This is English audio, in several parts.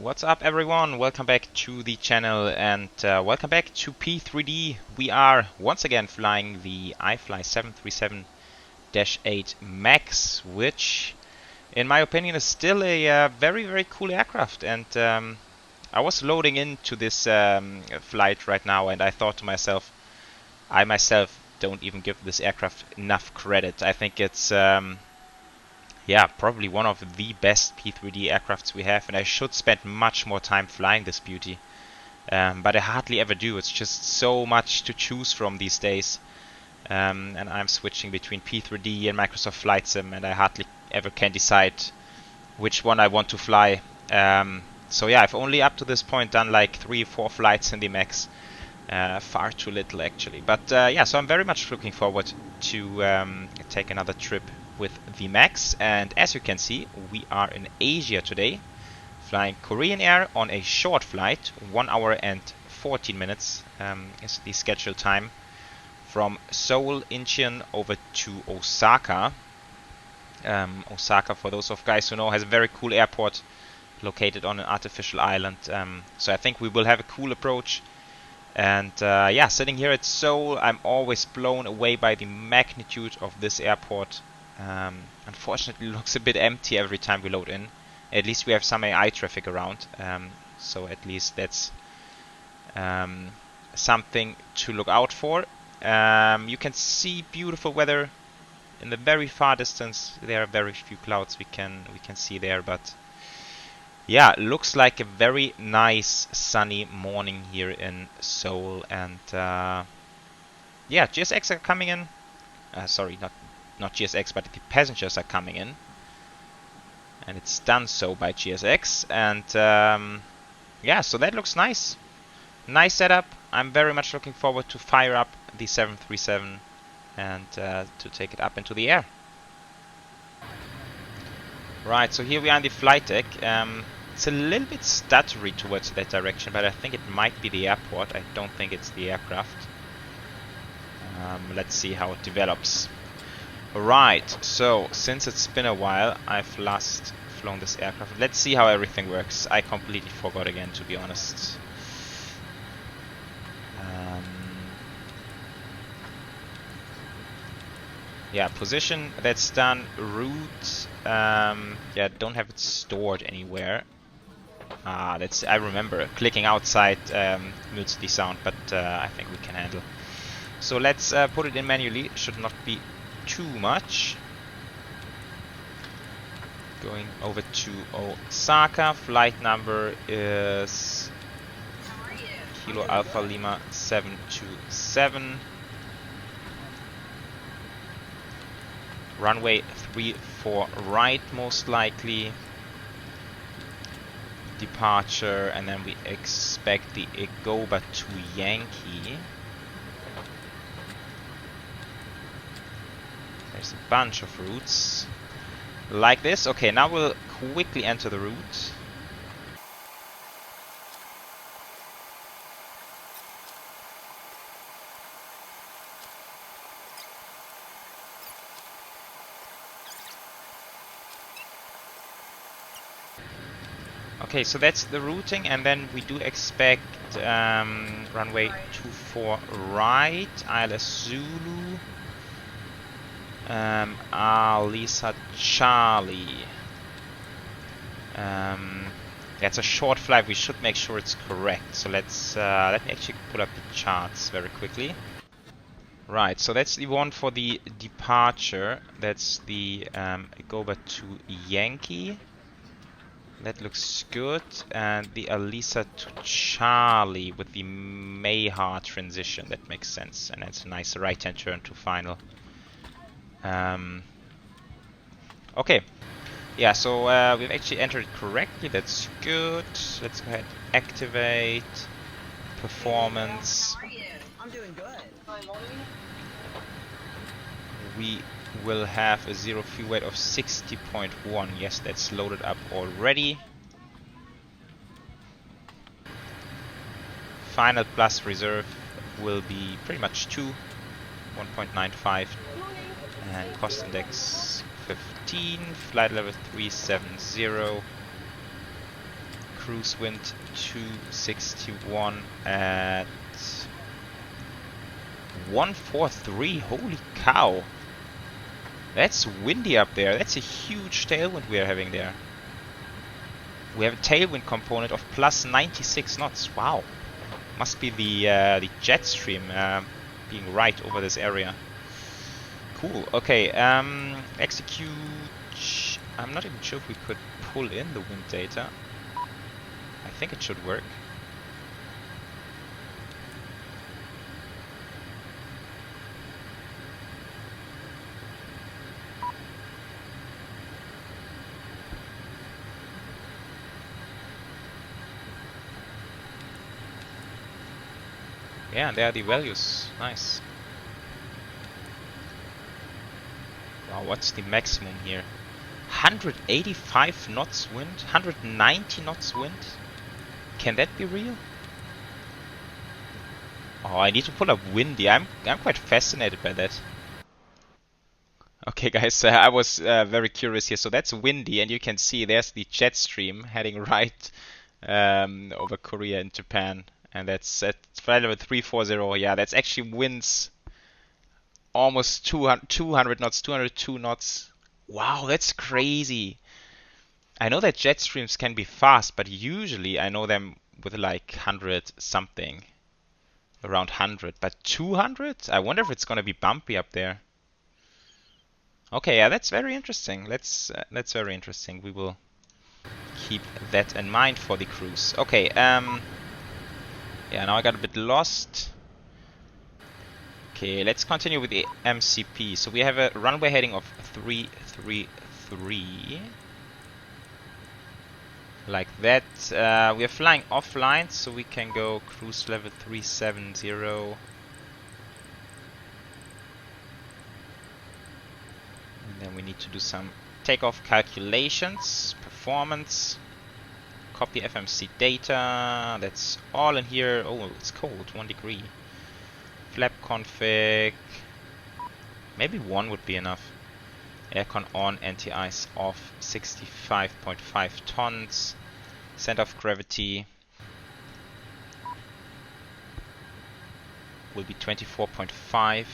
What's up everyone, welcome back to the channel and welcome back to P3D. We are once again flying the iFly 737-8 MAX, which in my opinion is still a very cool aircraft. And I was loading into this flight right now and I thought to myself, I myself don't even give this aircraft enough credit. I think it's yeah, probably one of the best P3D aircrafts we have, and I should spend much more time flying this beauty. But I hardly ever do. It's just so much to choose from these days. And I'm switching between P3D and Microsoft Flight Sim, and I hardly ever can decide which one I want to fly. So yeah, I've only up to this point done like 3 or 4 flights in the MAX. Far too little actually. But yeah, so I'm very much looking forward to take another trip with the MAX, and as you can see, we are in Asia today, flying Korean Air on a short flight. 1 hour and 14 minutes is the scheduled time from Seoul, Incheon over to Osaka. Osaka, for those of guys who know, has a very cool airport located on an artificial island. So I think we will have a cool approach. And yeah, sitting here at Seoul, I'm always blown away by the magnitude of this airport. Unfortunately, it looks a bit empty every time we load in. At least we have some AI traffic around, so at least that's something to look out for. You can see beautiful weather in the very far distance. There are very few clouds we can see there, but yeah, looks like a very nice sunny morning here in Seoul. And yeah, GSX are coming in. Sorry, not GSX, but the passengers are coming in, and it's done so by GSX. And yeah, so that looks nice. Nice setup. I'm very much looking forward to fire up the 737 and to take it up into the air. Right, so here we are in the flight deck. It's a little bit stuttery towards that direction, but I think it might be the airport. I don't think it's the aircraft. Let's see how it develops. Right, so since it's been a while, I've last flown this aircraft. Let's see how everything works. I completely forgot again, to be honest. Yeah, position, that's done. Route, yeah, don't have it stored anywhere. That's, I remember clicking outside mutes the sound, but I think we can handle. So let's put it in manually. Should not be too much. Going over to Osaka. Flight number is Kilo Alpha Lima 727. Runway 34 right, most likely. Departure, and then we expect the EVGA to Yankee. There's a bunch of routes like this. Okay, now we'll quickly enter the route. Okay, so that's the routing, and then we do expect runway 24 right, ILS Zulu. Lisa Charlie. That's a short flight. We should make sure it's correct. So let's let me actually pull up the charts very quickly. Right, so that's the one for the departure. That's the EVGA to Yankee. That looks good. And the Alisa to Charlie with the Mayha transition. That makes sense. And that's a nice right-hand turn to final. Okay, yeah, so we've actually entered it correctly. That's good. Let's go ahead and activate performance. I'm doing good. We will have a zero fuel weight of 60.1. Yes, that's loaded up already. Final plus reserve will be pretty much 1.95. And cost index 15, flight level 370, Cruise wind 261 at 143. Holy cow! That's windy up there. That's a huge tailwind we are having there. We have a tailwind component of plus 96 knots. Wow! Must be the jet stream being right over this area. Cool. Okay. Execute. I'm not even sure if we could pull in the wind data. I think it should work. Yeah, there are the values. Nice. Wow, what's the maximum here? 185 knots wind? 190 knots wind? Can that be real? Oh, I need to pull up windy. I'm quite fascinated by that. Okay, guys, I was very curious here. So that's windy, and you can see there's the jet stream heading right over Korea and Japan. And that's at flight level 340. Yeah, that's actually winds almost 200 knots, 202 knots. Wow, that's crazy. I know that jet streams can be fast, but usually I know them with like 100 something. Around 100. But 200? I wonder if it's going to be bumpy up there. Okay, yeah, that's very interesting. That's very interesting. We will keep that in mind for the cruise. Okay, yeah, now I got a bit lost. Okay, let's continue with the MCP. So we have a runway heading of 333. Like that. We are flying offline, so we can go cruise level 370. And then we need to do some takeoff calculations, performance. Copy FMC data, that's all in here. Oh, it's cold, 1 degree. Flap config, maybe 1 would be enough. Aircon on, anti-ice off, 65.5 tons. Center of gravity will be 24.5.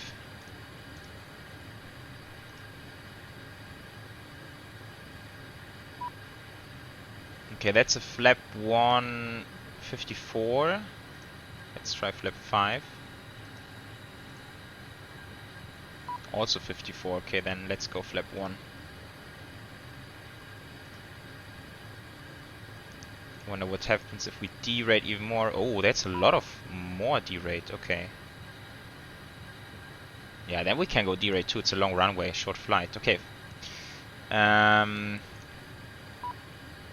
Okay, that's a flap 154. Let's try flap 5. Also 54. Okay, then let's go flap 1. Wonder what happens if we derate even more. Oh, that's a lot of more derate. Okay. Yeah, then we can go derate too. It's a long runway, short flight. Okay.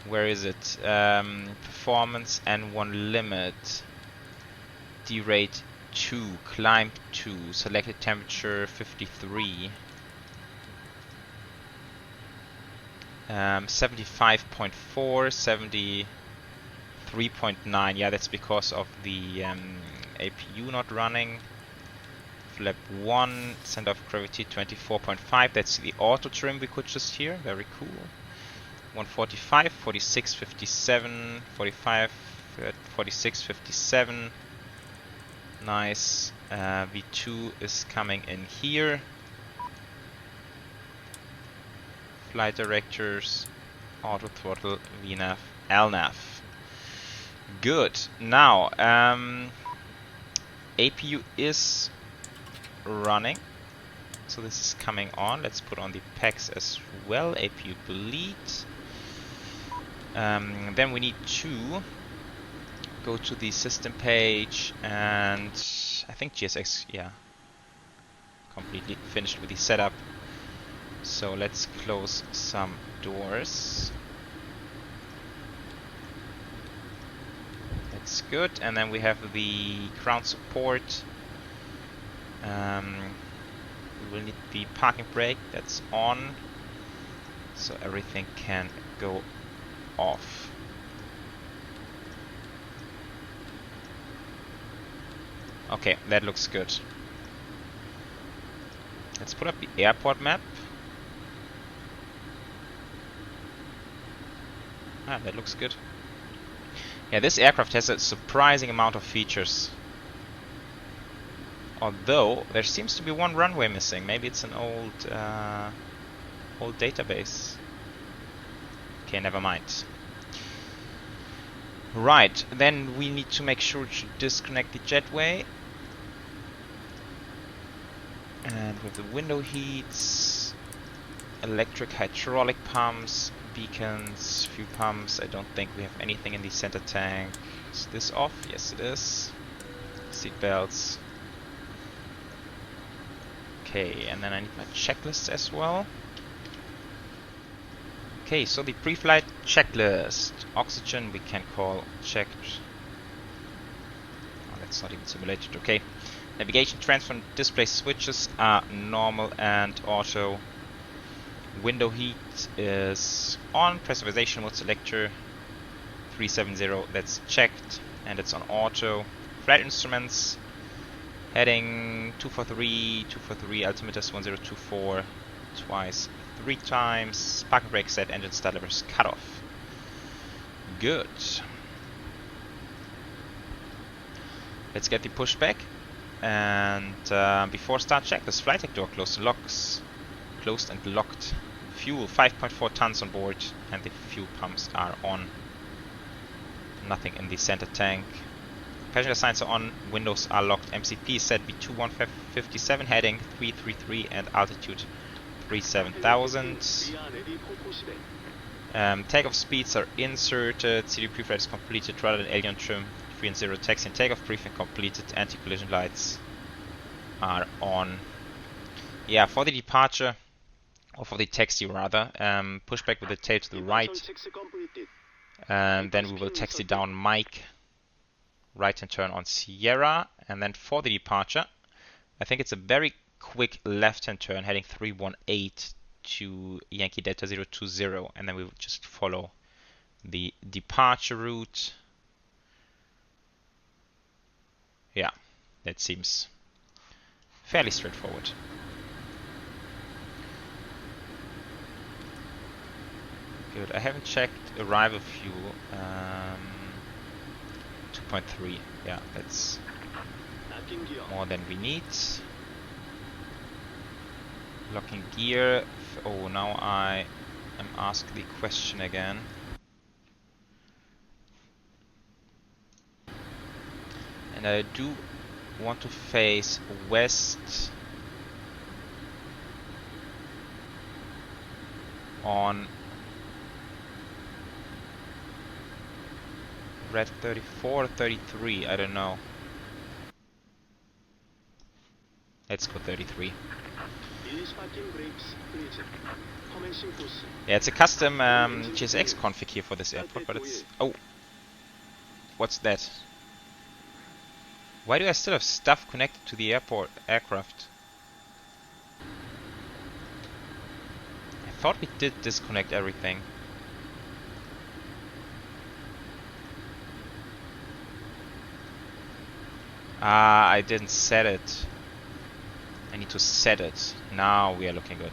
Where is it? Performance N1 limit. Derate 2, climb 2, selected temperature 53. 75.4, 73.9. Yeah, that's because of the APU not running. Flap 1, center of gravity 24.5. That's the auto trim we could just hear. Very cool. 145, 46, 57, 45, 46, 57. Nice. V2 is coming in here. Flight directors, auto throttle, VNAV, LNAV. Good. Now, APU is running. So this is coming on. Let's put on the packs as well. APU bleed. Then we need to go to the system page, and I think GSX, yeah, completely finished with the setup. So let's close some doors. That's good. And then we have the ground support. We will need the parking brake. That's on, so everything can go off. Okay, that looks good. Let's put up the airport map. Ah, that looks good. Yeah, this aircraft has a surprising amount of features. Although there seems to be one runway missing. Maybe it's an old database. Okay, never mind. Right, then we need to make sure to disconnect the jetway. And with the window heats, electric hydraulic pumps, beacons, fuel pumps. I don't think we have anything in the center tank. Is this off? Yes, it is. Seat belts. Okay, and then I need my checklist as well. Okay, so the pre-flight checklist. Oxygen we can call checked. Oh, that's not even simulated. Okay. Navigation transfer display switches are normal and auto. Window heat is on. Pressurization mode selector 370, that's checked and it's on auto. Flight instruments, heading 243, altimeter 1024, twice, 3 times. Parking brake set, engine start levers cut off. Good. Let's get the pushback. And before start checklist, flight deck door closed and locked. Fuel 5.4 tons on board, and the fuel pumps are on. Nothing in the center tank. Passenger signs are on, windows are locked. MCP is set B21557, heading 333 and altitude 37,000. Takeoff speeds are inserted. CD preflight is completed. Rudder and alien trim 3 and 0. Taxi and takeoff briefing completed. Anti-collision lights are on. Yeah, for the departure, or for the taxi rather, pushback with the tail to the right. And then we will taxi down Mike. Right hand turn on Sierra. And then for the departure, I think it's a very quick left hand turn heading 318 to Yankee Delta 020. And then we will just follow the departure route. Yeah, that seems fairly straightforward. Good. I haven't checked arrival fuel. 2.3. Yeah, that's more than we need. Locking gear. Oh, now I am asked the question again. And I do want to face west on red 34 or 33, I don't know. Let's go 33. Yeah, it's a custom GSX config here for this airport, but it's... Oh! What's that? Why do I still have stuff connected to the aircraft? I thought we did disconnect everything. Ah, I didn't set it. I need to set it. Now we are looking good.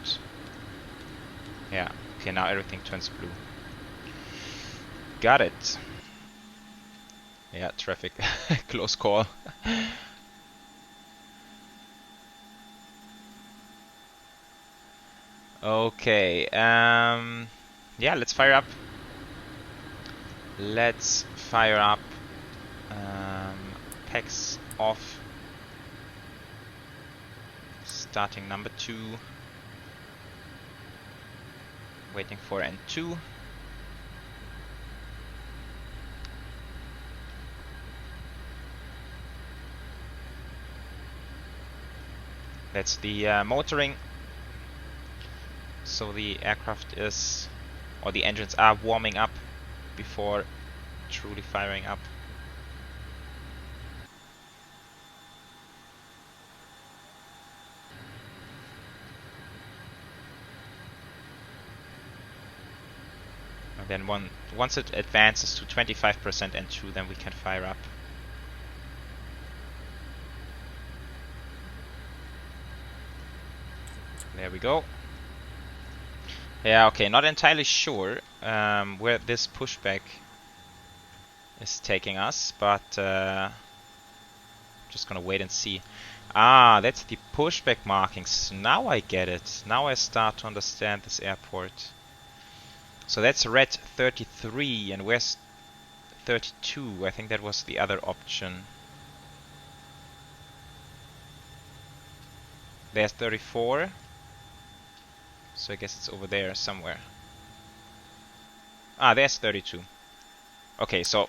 Yeah, okay, now everything turns blue. Got it. Yeah, traffic. Close call. Okay, yeah, let's fire up. Let's fire up. Packs off. Starting number 2. Waiting for N2. That's the motoring. So the aircraft is, or the engines are warming up before truly firing up. And then once it advances to 25% N2, then we can fire up. There we go. Yeah, okay, not entirely sure where this pushback is taking us, but just gonna wait and see. Ah, that's the pushback markings. Now I get it. Now I start to understand this airport. So that's red 33, and where's 32? I think that was the other option. There's 34. So I guess it's over there somewhere. Ah, there's 32. Okay, so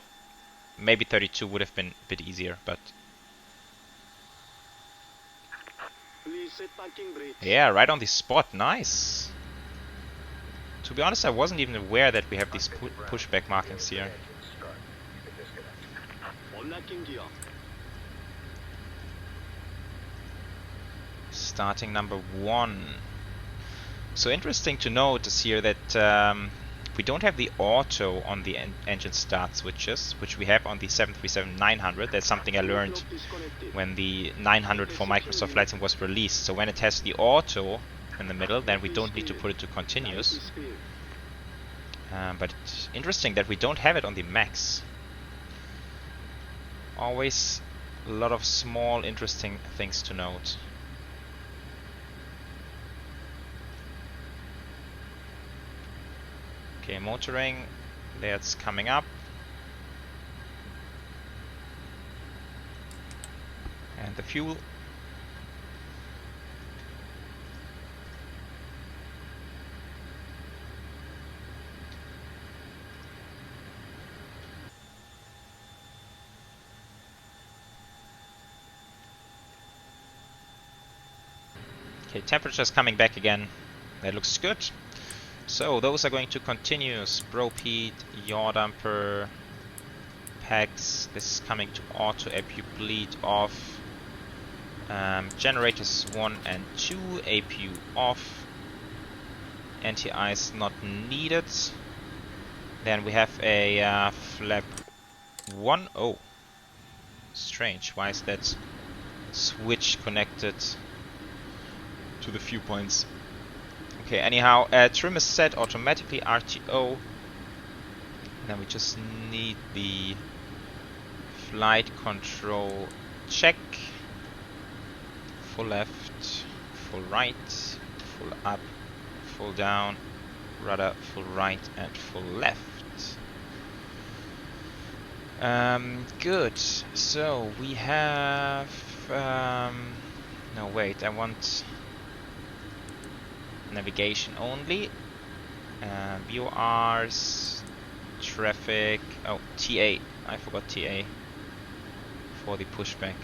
maybe 32 would have been a bit easier, but yeah, right on the spot. Nice. To be honest, I wasn't even aware that we have these pushback markings here. Starting number 1. So interesting to note is here that we don't have the auto on the engine start switches, which we have on the 737-900. That's something I learned when the 900 for Microsoft Flight Sim was released. So when it has the auto in the middle, then we don't need to put it to continuous. But it's interesting that we don't have it on the Max. Always a lot of small interesting things to note. Okay, motoring, that's coming up. And the fuel. Okay, temperature's coming back again. That looks good. So those are going to continuous. Propede, yaw damper, packs. This is coming to auto, APU bleed off. Generators 1 and 2, APU off. Anti-ice not needed. Then we have a flap 1. Oh, strange. Why is that switch connected to the few points? Okay, anyhow, trim is set automatically, RTO. And then we just need the flight control check. Full left, full right, full up, full down, rudder, full right, and full left. Good. So we have... no, wait, I want navigation only. VORs, traffic. Oh, TA. I forgot TA for the pushback.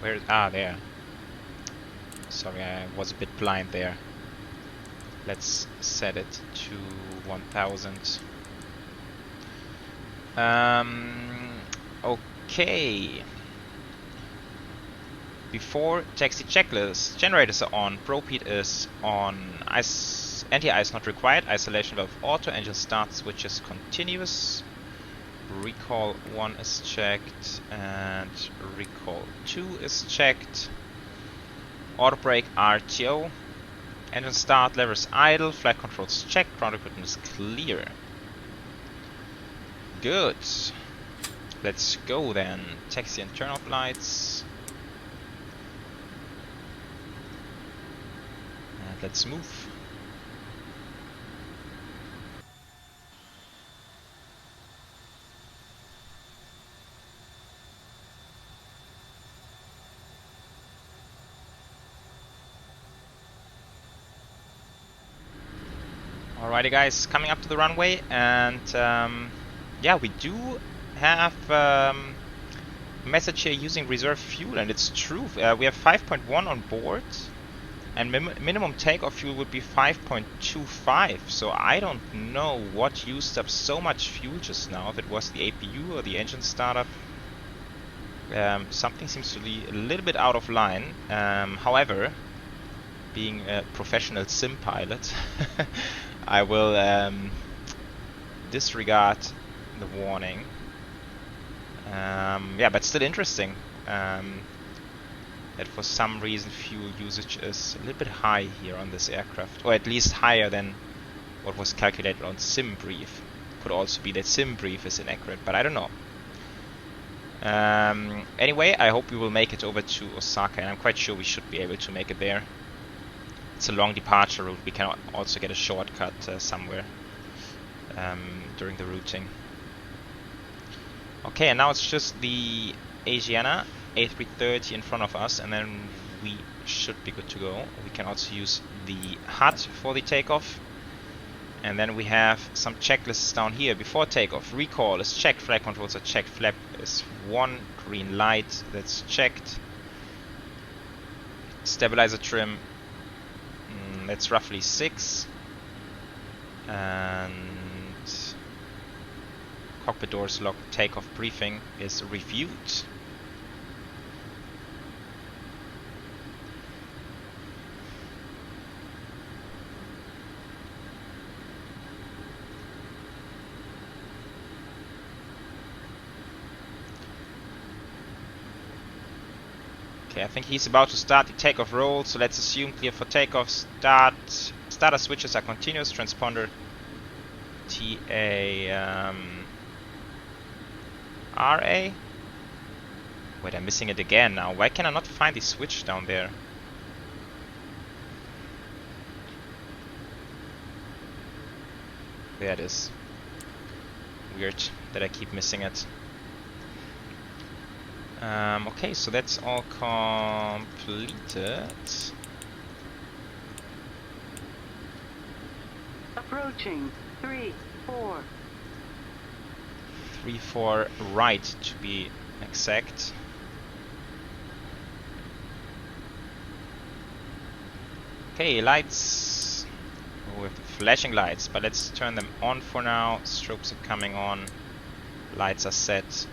Where? Ah, there. Sorry, I was a bit blind there. Let's set it to 1000. Okay. Before taxi checklist, generators are on, propede is on, anti-ice not required, isolation valve auto, engine start switch is continuous, recall 1 is checked, and recall 2 is checked, auto brake RTO, engine start lever is idle, flight controls checked, ground equipment is clear. Good. Let's go then. Taxi internal flights. And let's move. Alrighty guys, coming up to the runway, and yeah, we do have a message here using reserve fuel, and it's true. We have 5.1 on board, and minimum takeoff fuel would be 5.25. So I don't know what used up so much fuel just now, if it was the APU or the engine startup. Something seems to be a little bit out of line. However, being a professional sim pilot, I will disregard the warning. Yeah, but still interesting. that for some reason fuel usage is a little bit high here on this aircraft, or at least higher than what was calculated on SimBrief. Could also be that SimBrief is inaccurate, but I don't know. Anyway, I hope we will make it over to Osaka, and I'm quite sure we should be able to make it there. It's a long departure route. We can also get a shortcut somewhere during the routing. Okay, and now it's just the Asiana A330 in front of us, and then we should be good to go. We can also use the HUD for the takeoff. And then we have some checklists down here before takeoff. Recall is checked, flight controls are checked, flap is 1, green light, that's checked. Stabilizer trim, that's roughly 6. And cockpit doors locked, takeoff briefing is reviewed. Okay, I think he's about to start the takeoff roll, so let's assume clear for takeoff. Starter switches are continuous. Transponder TA RA. Wait, I'm missing it again now. Why can I not find the switch down there? There it is. Weird that I keep missing it. Okay, so that's all completed. Approaching 3-4. 3-4 right to be exact. Okay, lights. Oh, we have the flashing lights, but let's turn them on for now. Strobes are coming on. Lights are set.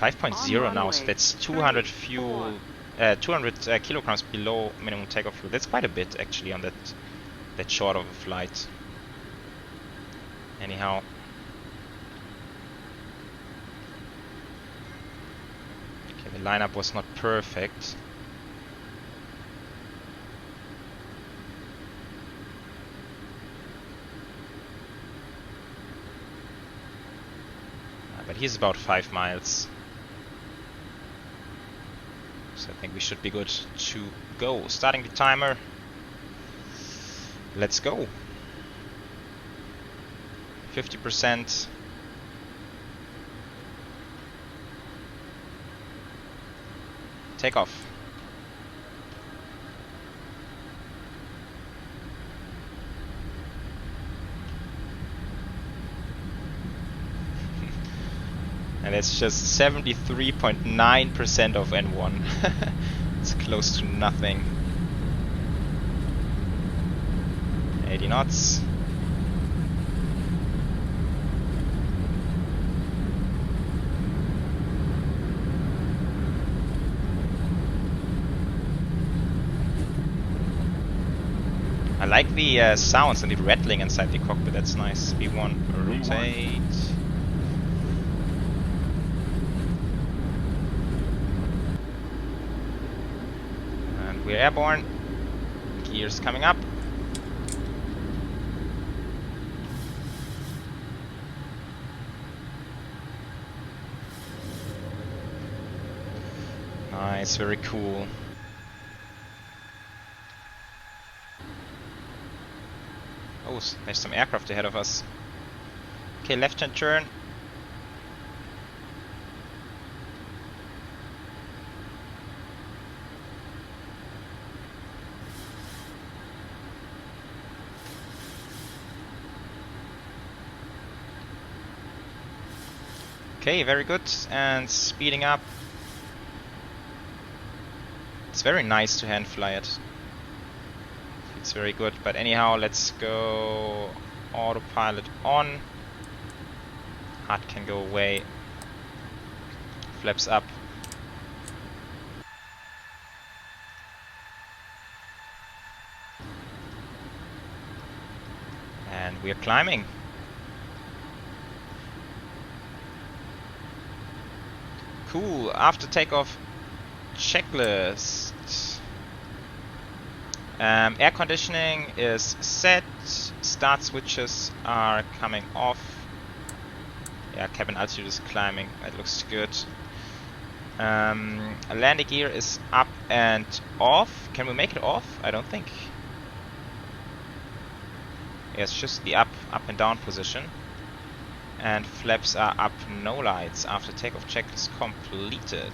.0 now, so that's 200 fuel, 200 kilograms below minimum takeoff fuel. That's quite a bit actually on that short of a flight. Anyhow, okay, the lineup was not perfect. But he's about 5 miles. So I think we should be good to go. Starting the timer. Let's go. 50%. Takeoff. And it's just 73.9% of N1. It's close to nothing. 80 knots. I like the sounds and the rattling inside the cockpit, that's nice. V1, rotate. We're airborne. Gears coming up. Nice, very cool. Oh, there's some aircraft ahead of us. Okay, left-hand turn. Okay, very good, and speeding up. It's very nice to hand fly it. It's very good, but anyhow, let's go autopilot on. HUD can go away. Flaps up. we're climbing. Cool. After takeoff checklist. Air conditioning is set. Start switches are coming off. Yeah, cabin altitude is climbing. That looks good. Landing gear is up and off. Can we make it off? I don't think. Yeah, it's just the up and down position. And flaps are up, no lights. After takeoff checklist completed.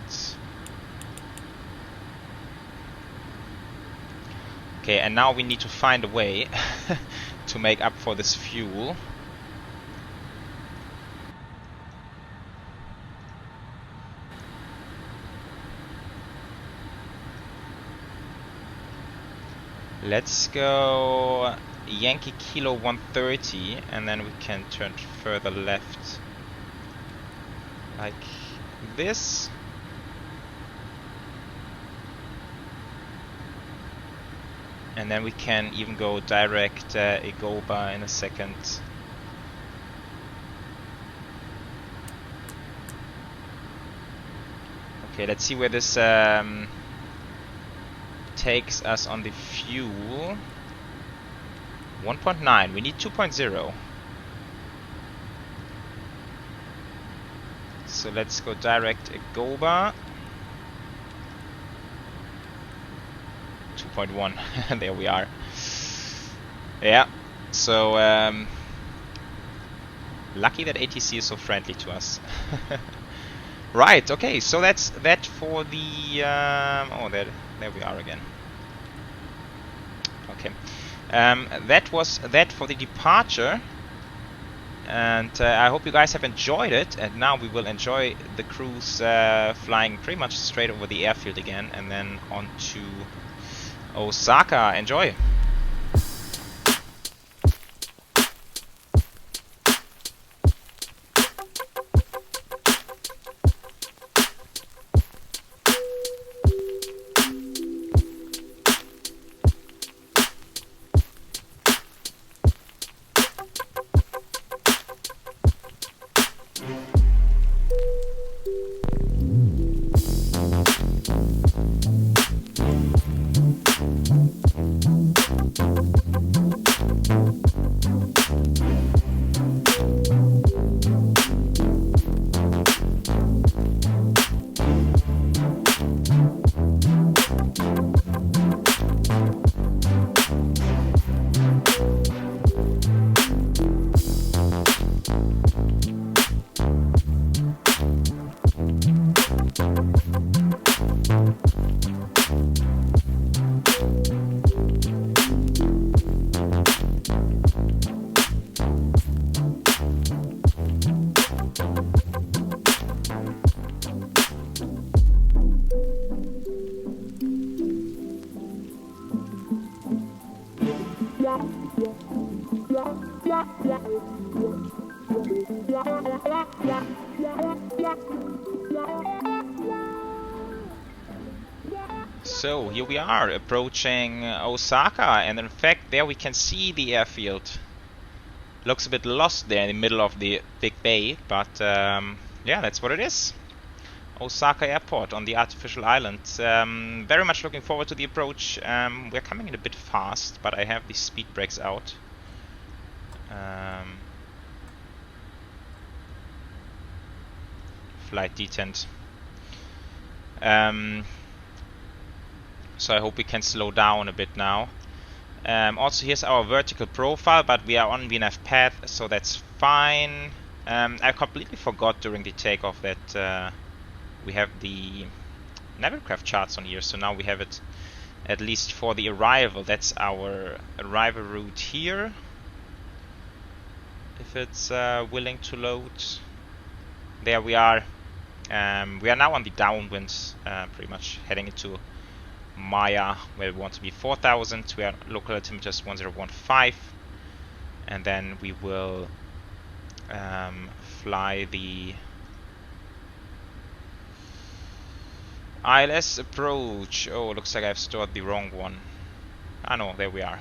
Okay, and now we need to find a way to make up for this fuel. Let's go Yankee Kilo 130 and then we can turn further left like this. And then we can even go direct EVGA in a second. Okay, let's see where this takes us on the fuel. 1.9, we need 2.0. So let's go direct EVGA. 2.1, there we are. Yeah, so lucky that ATC is so friendly to us. Right, okay, so that's that for the oh, there we are again. Okay, that was that for the departure, and I hope you guys have enjoyed it. And now we will enjoy the cruise, flying pretty much straight over the airfield again, and then on to Osaka. Enjoy. So here we are approaching Osaka, and in fact there we can see the airfield. Looks a bit lost there in the middle of the big bay, but yeah, that's what it is. Osaka Airport on the artificial island. Very much looking forward to the approach. We're coming in a bit fast, but I have the speed brakes out. Flight detent. So I hope we can slow down a bit now. Also here's our vertical profile, but we are on VNAV path, so that's fine. I completely forgot during the takeoff that we have the Navigraph charts on here, so now we have it at least for the arrival. That's our arrival route here. If it's willing to load. There we are. We are now on the downwind, pretty much heading into Maya, where we want to be 4,000. We are local altimeter 1015, and then we will fly the ILS approach. Oh, looks like I've stored the wrong one. Ah no, there we are.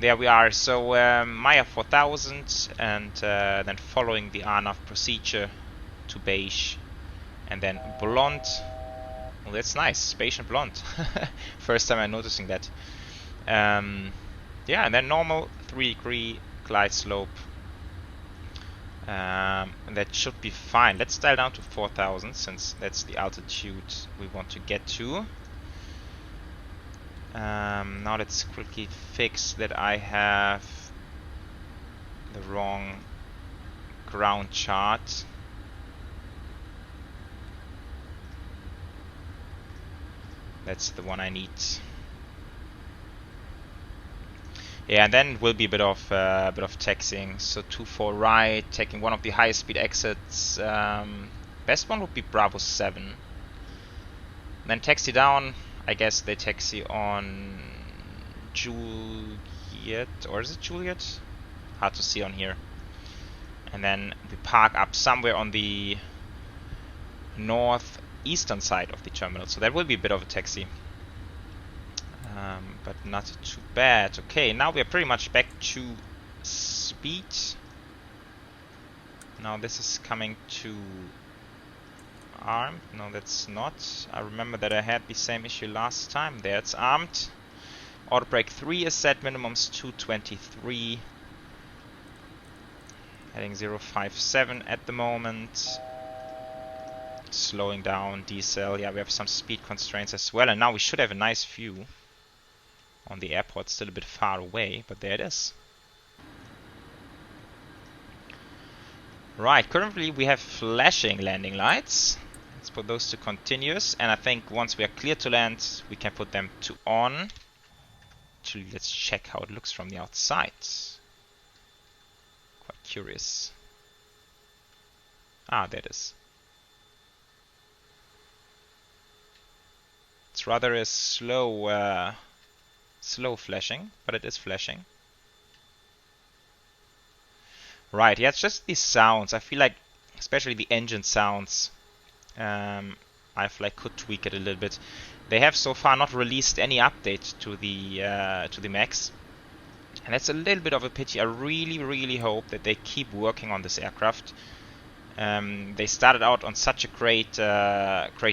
there we are. So Maya 4000, and then following the RNAV procedure to beige, and then blonde. Well, that's nice, beige and blonde. First time I'm noticing that. Yeah, and then normal 3-degree glide slope. And that should be fine. Let's dial down to 4000 since that's the altitude we want to get to. Now let's quickly fix that I have the wrong ground chart. That's the one I need. Yeah, and then it will be a bit of taxiing. So 2-4 right, taking one of the highest speed exits. Best one would be Bravo 7. Then taxi down. I guess they taxi on Juliet, or is it Juliet? Hard to see on here. And then we park up somewhere on the northeastern side of the terminal. So that will be a bit of a taxi. But not too bad. Okay, now we are pretty much back to speed. Now this is coming to armed. No, that's not. I remember that I had the same issue last time. There it's armed. Auto brake 3 is set, minimums 223. Heading 057 at the moment. Slowing down, diesel. Yeah, we have some speed constraints as well. And now we should have a nice view on the airport. Still a bit far away, but there it is. Right, currently we have flashing landing lights. Let's put those to continuous, and I think once we are clear to land, we can put them to on. Actually, let's check how it looks from the outside. Quite curious. Ah, there it is. It's rather a slow flashing, but it is flashing. Right, yeah, it's just these sounds. I feel like, especially the engine sounds, iFly could tweak it a little bit. They have so far not released any update to the Max, and that's a little bit of a pity. I really hope that they keep working on this aircraft. They started out on such a great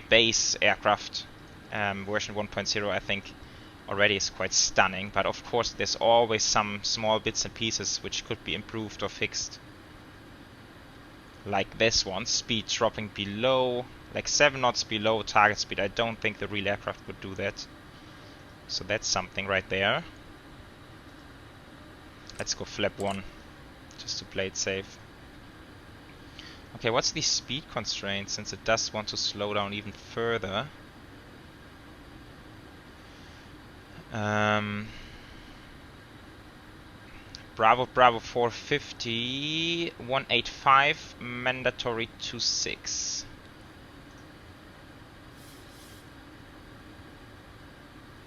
base aircraft. Version 1.0, I think, already is quite stunning, but of course there's always some small bits and pieces which could be improved or fixed. Like this one, speed dropping below, like 7 knots below target speed. I don't think the real aircraft would do that. So that's something right there. Let's go flap 1, just to play it safe. Okay, what's the speed constraint, since it does want to slow down even further? Bravo 450, 185, mandatory 26.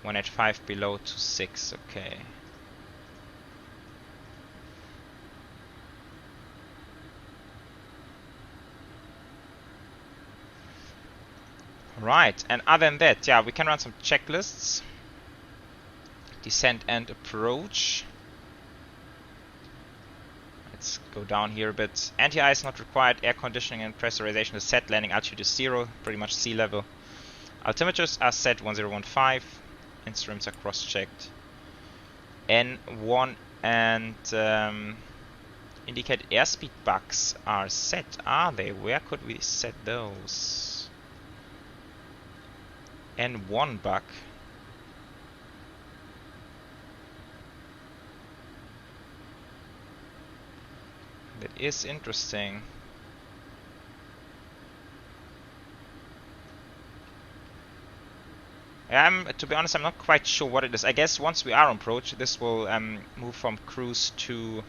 One at 5 below 26, okay. Right, and other than that, yeah, we can run some checklists. Descent and approach. Let's go down here a bit. Anti-ice not required. Air conditioning and pressurization is set. Landing altitude is 0, pretty much sea level. Altimeters are set 1015. Instruments are cross-checked. N1 and indicate airspeed bugs are set. Are they? Where could we set those? N1 bug. That is interesting. To be honest, I'm not quite sure what it is. I guess once we are on approach, this will move from cruise to,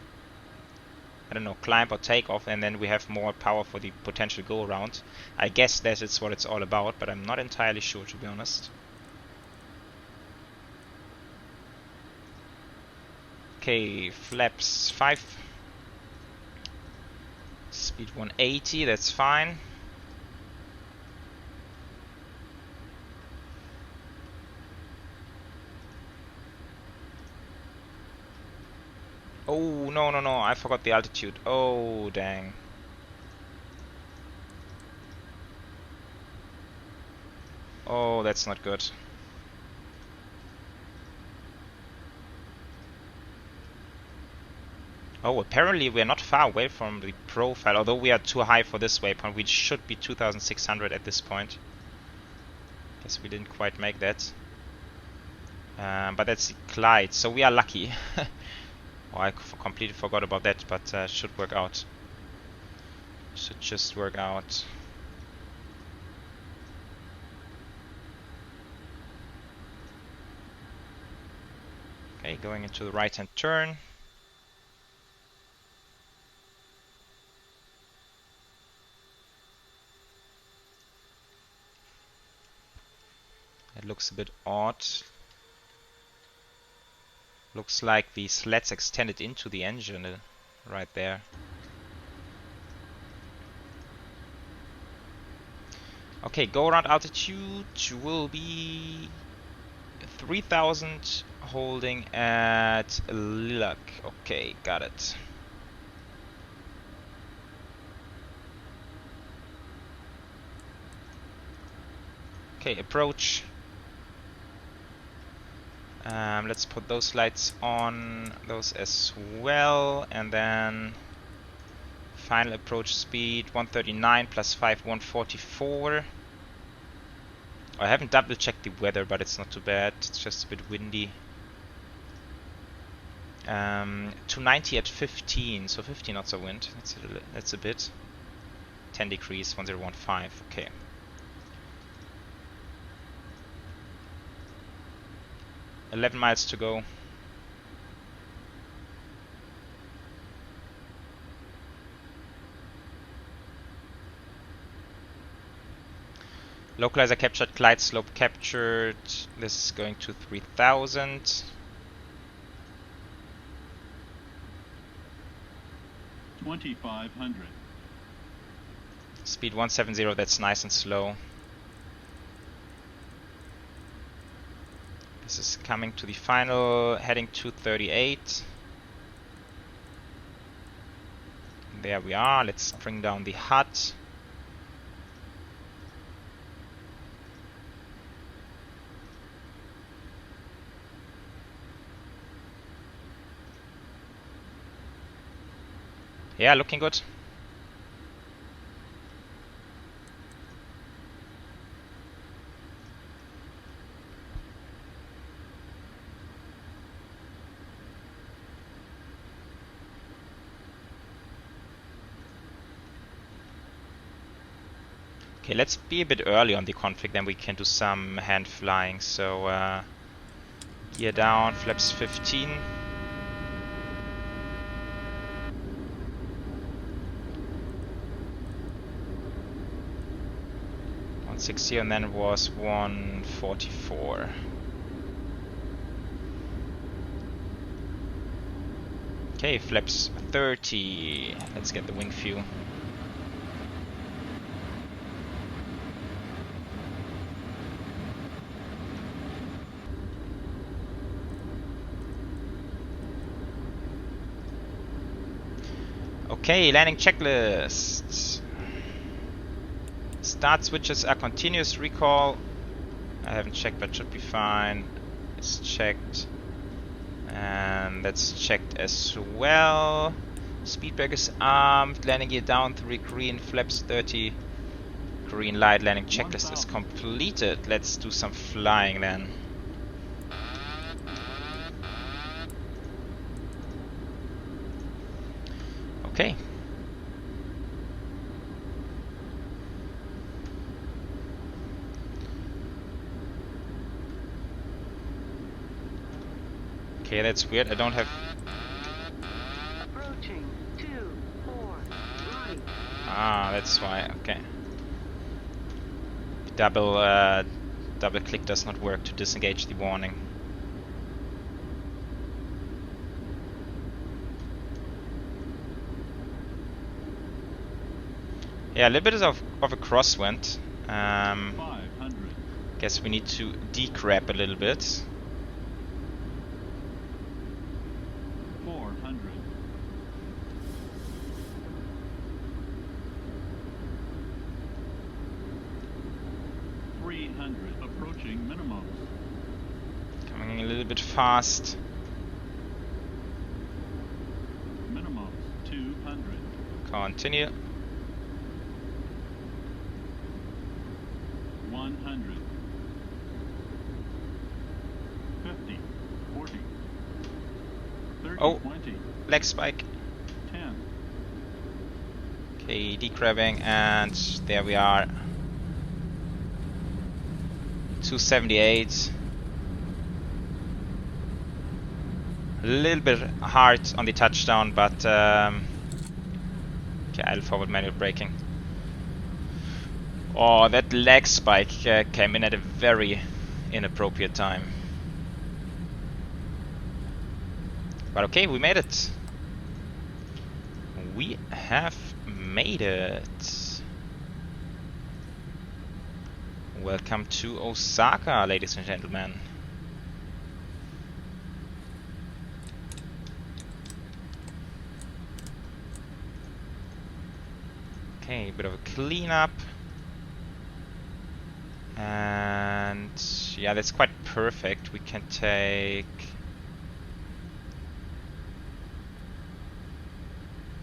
I don't know, climb or takeoff, and then we have more power for the potential go around. I guess that is what it's all about, but I'm not entirely sure, to be honest. Okay, flaps 5. Speed 180, that's fine. Oh, no, no, no, I forgot the altitude. Oh, dang. Oh, that's not good. Oh, apparently we're not far away from the profile, although we are too high for this waypoint. We should be 2600 at this point. Guess we didn't quite make that. But that's the Clyde, so we are lucky. Oh, I completely forgot about that, but should work out. Should just work out. Okay, going into the right-hand turn. It looks a bit odd. Looks like the slats extended into the engine right there. Okay, go around altitude will be 3000, holding at Lilac. Okay, got it. Okay, approach. Let's put those lights on, those as well, and then final approach speed 139 plus 5, 144. I haven't double checked the weather, but it's not too bad. It's just a bit windy. 290 at 15, so 15 knots of wind. That's a bit. 10 degrees, 1015. Okay. $11 miles to go. Localizer captured, glide slope captured. This is going to 3000. 2500. Speed 170, that's nice and slow. This is coming to the final, heading 238. There we are, let's bring down the HUD. Yeah, looking good. Okay, let's be a bit early on the config, then we can do some hand flying. So gear down, flaps 15. .60 and then it was 144. Okay, flaps 30. Let's get the wing view. Okay, landing checklist. Start switches are continuous recall. I haven't checked, but should be fine. It's checked. And that's checked as well. Speed brake is armed. Landing gear down 3 green. Flaps 30. Green light. Landing checklist is completed. Let's do some flying then. Okay. Okay, that's weird. I don't have. Approaching 2-4 right. Ah, that's why. Okay. Double click does not work to disengage the warning. Yeah, a little bit of a crosswind. 500. Guess we need to decrab a little bit. 400. 300. Approaching minimum. Coming a little bit fast. Minimum 200. Continue. 100. 50. 40. 30. Oh. 20. Leg spike. 10. Okay, decrabbing, and there we are. 278. A little bit hard on the touchdown, but okay, idle forward manual braking. Oh, that leg spike came in at a very inappropriate time. But okay, we made it. We have made it. Welcome to Osaka, ladies and gentlemen. Okay, a bit of a cleanup. And yeah, that's quite perfect. We can take...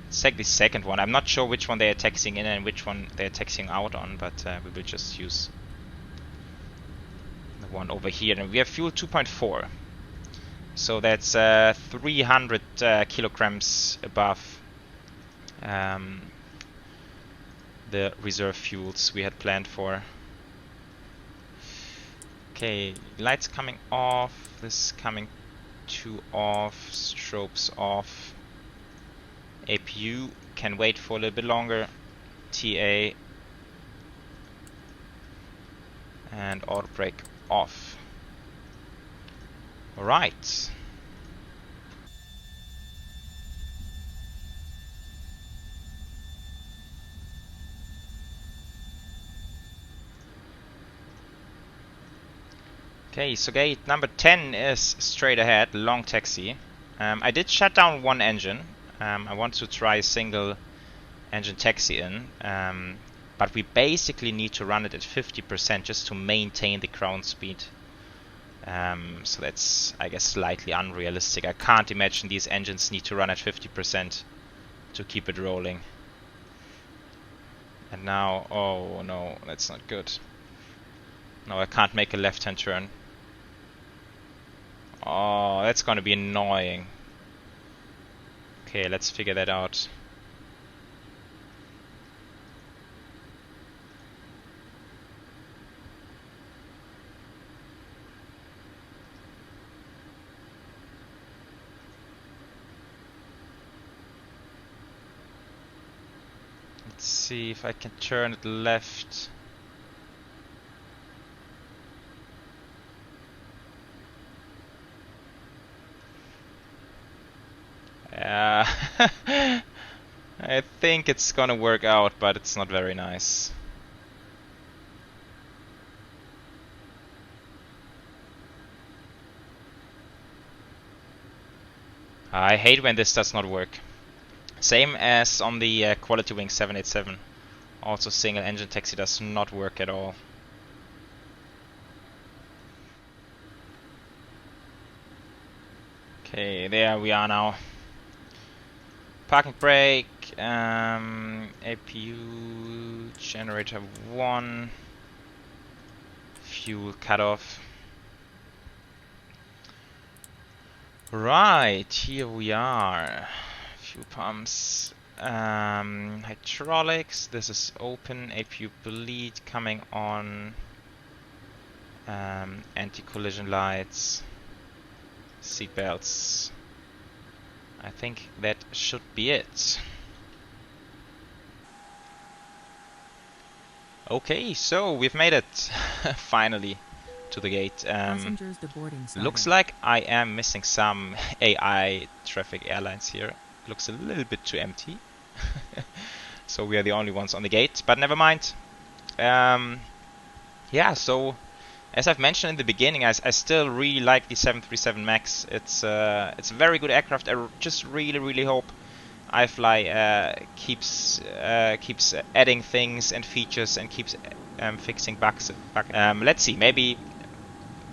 Let's take the second one. I'm not sure which one they are taxiing in and which one they are taxiing out on, but we will just use the one over here. And we have fuel 2.4. So that's 300 kilograms above the reserve fuels we had planned for. Okay, lights coming off, this coming to off, strobes off. APU can wait for a little bit longer. TA and auto brake off. Alright. Okay, so gate number 10 is straight ahead, long taxi. I did shut down one engine. I want to try a single engine taxi in, but we basically need to run it at 50% just to maintain the ground speed. So that's, I guess, slightly unrealistic. I can't imagine these engines need to run at 50% to keep it rolling. And now, oh no, that's not good. No, I can't make a left-hand turn. Oh, that's gonna be annoying. Okay, let's figure that out. Let's see if I can turn it left. I think it's gonna work out, but it's not very nice. I hate when this does not work. Same as on the Quality Wing 787. Also, single engine taxi does not work at all. Okay, there we are now. Parking brake, APU, generator 1, fuel cutoff. Right, here we are. Fuel pumps, hydraulics, this is open, APU bleed coming on, anti-collision lights, seat belts. I think that should be it. Okay, so we've made it finally to the gate. Looks like I am missing some AI traffic airlines here. Looks a little bit too empty. So we are the only ones on the gate, but never mind. Yeah, so as I've mentioned in the beginning, I still really like the 737 MAX. It's a very good aircraft. I just really hope iFly keeps adding things and features and keeps fixing bugs. Let's see, maybe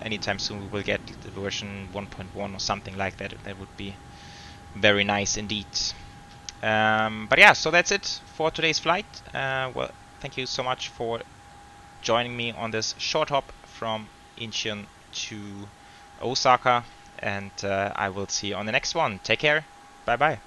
anytime soon we will get the version 1.1 or something like that. That would be very nice indeed. But yeah, so that's it for today's flight. Well, thank you so much for joining me on this short hop from Incheon to Osaka, and I will see you on the next one. Take care. Bye bye.